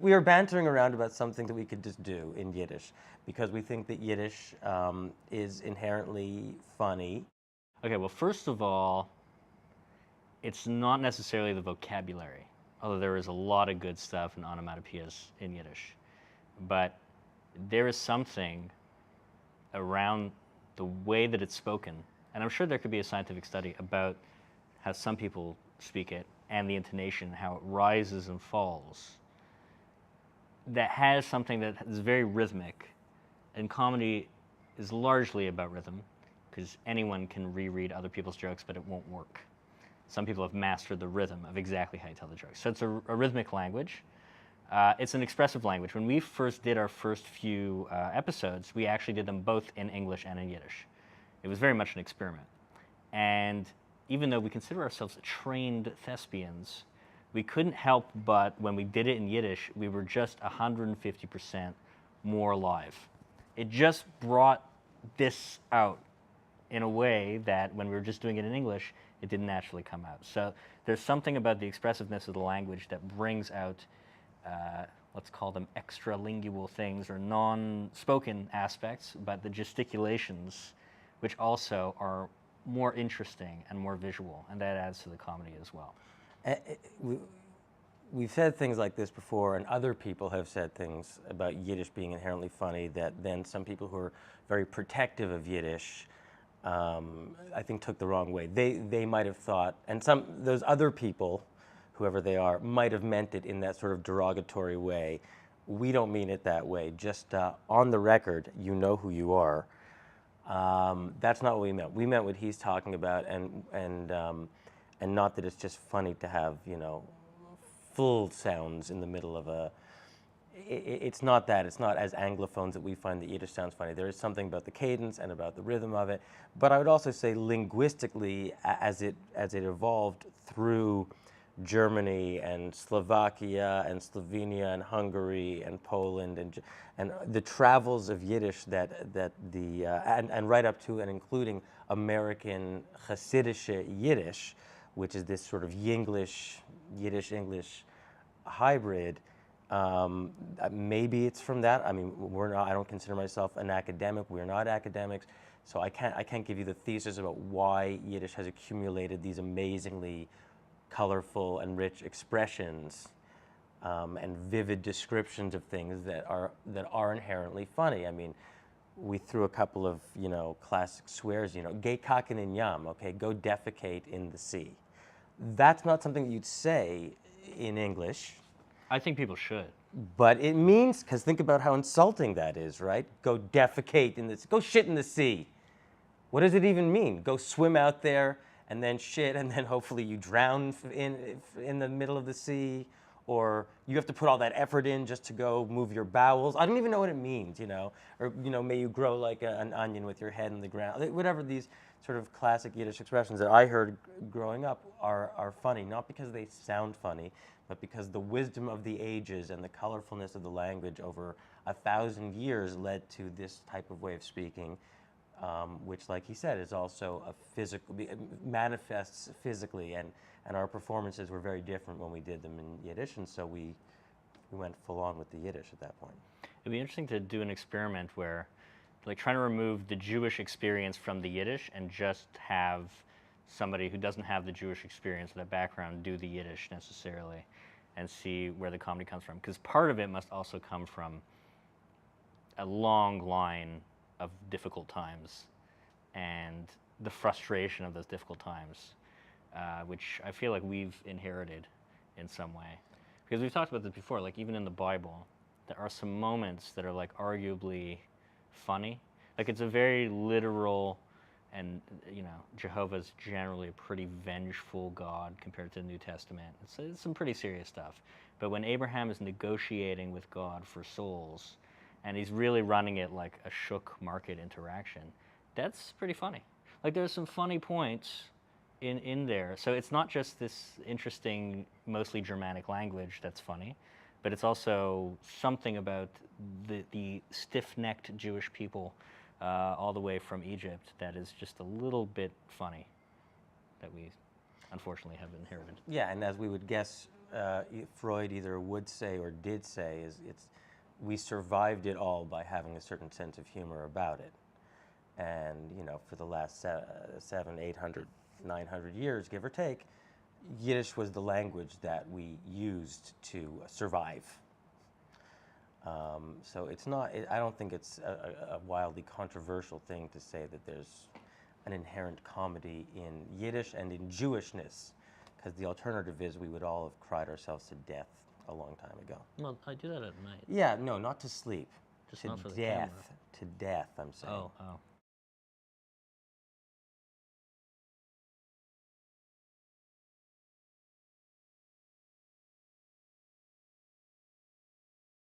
We are bantering around about something that we could just do in Yiddish because we think that Yiddish is inherently funny. Okay, well, first of all, it's not necessarily the vocabulary, although there is a lot of good stuff in onomatopoeias in Yiddish. But there is something around the way that it's spoken, and I'm sure there could be a scientific study about how some people speak it and the intonation, how it rises and falls, that has something that is very rhythmic. And comedy is largely about rhythm, because anyone can reread other people's jokes, but it won't work. Some people have mastered the rhythm of exactly how you tell the jokes. So it's a rhythmic language. It's an expressive language. When we first did our first few episodes, we actually did them both in English and in Yiddish. It was very much an experiment. And even though we consider ourselves trained thespians, we couldn't help but, when we did it in Yiddish, we were just 150% more alive. It just brought this out in a way that when we were just doing it in English, it didn't naturally come out. So there's something about the expressiveness of the language that brings out, let's call them extralingual things or non-spoken aspects, but the gesticulations, which also are more interesting and more visual, and that adds to the comedy as well. We've said things like this before, and other people have said things about Yiddish being inherently funny that then some people who are very protective of Yiddish, I think, took the wrong way. They might have thought, and those other people, whoever they are, might have meant it in that sort of derogatory way. We don't mean it that way. Just on the record, you know who you are. That's not what we meant. We meant what he's talking about, and not that it's just funny to have, you know, full sounds in the middle of a. It's not that. It's not as Anglophones that we find that Yiddish sounds funny. There is something about the cadence and about the rhythm of it. But I would also say linguistically, as it evolved through Germany and Slovakia and Slovenia and Hungary and Poland and the travels of Yiddish and right up to and including American Hasidische Yiddish, which is this sort of Yiddish-English hybrid. Maybe it's from that. I mean, I don't consider myself an academic. We're not academics, so I can't give you the thesis about why Yiddish has accumulated these amazingly colorful and rich expressions and vivid descriptions of things that are inherently funny. I mean, we threw a couple of, you know, classic swears. You know, "Geh kacken in yam." Okay, go defecate in the sea. That's not something that you'd say in English. I think people should. But it means, because think about how insulting that is, right? Go defecate in this, go shit in the sea. What does it even mean? Go swim out there and then shit, and then hopefully you drown in the middle of the sea, or you have to put all that effort in just to go move your bowels. I don't even know what it means, you know. Or, you know, may you grow like an onion with your head in the ground. Whatever these sort of classic Yiddish expressions that I heard growing up are funny, not because they sound funny, but because the wisdom of the ages and the colorfulness of the language over 1,000 years led to this type of way of speaking, which, like he said, is also a physical, manifests physically, and our performances were very different when we did them in Yiddish, and so we went full on with the Yiddish at that point. It'd be interesting to do an experiment where, like, trying to remove the Jewish experience from the Yiddish and just have somebody who doesn't have the Jewish experience, that background, do the Yiddish necessarily, and see where the comedy comes from. Because part of it must also come from a long line of difficult times and the frustration of those difficult times, which I feel like we've inherited in some way. Because we've talked about this before, like even in the Bible, there are some moments that are like arguably funny. Like it's a very literal, and you know, Jehovah's generally a pretty vengeful God compared to the New Testament. It's some pretty serious stuff. But when Abraham is negotiating with God for souls, and he's really running it like a shook market interaction, that's pretty funny. Like there's some funny points in there. So it's not just this interesting, mostly Germanic language that's funny, but it's also something about the stiff-necked Jewish people all the way from Egypt that is just a little bit funny, that we unfortunately have inherited. Yeah, and as we would guess, Freud either would say or did say is we survived it all by having a certain sense of humor about it. And, you know, for the last 700, 800, 900 years, give or take, Yiddish was the language that we used to survive. So it's not, I don't think it's a wildly controversial thing to say that there's an inherent comedy in Yiddish and in Jewishness, because the alternative is we would all have cried ourselves to death a long time ago. Well, I do that at night. Yeah, no, not to sleep. Just to not for the death. camera. To death, I'm saying. Oh, oh.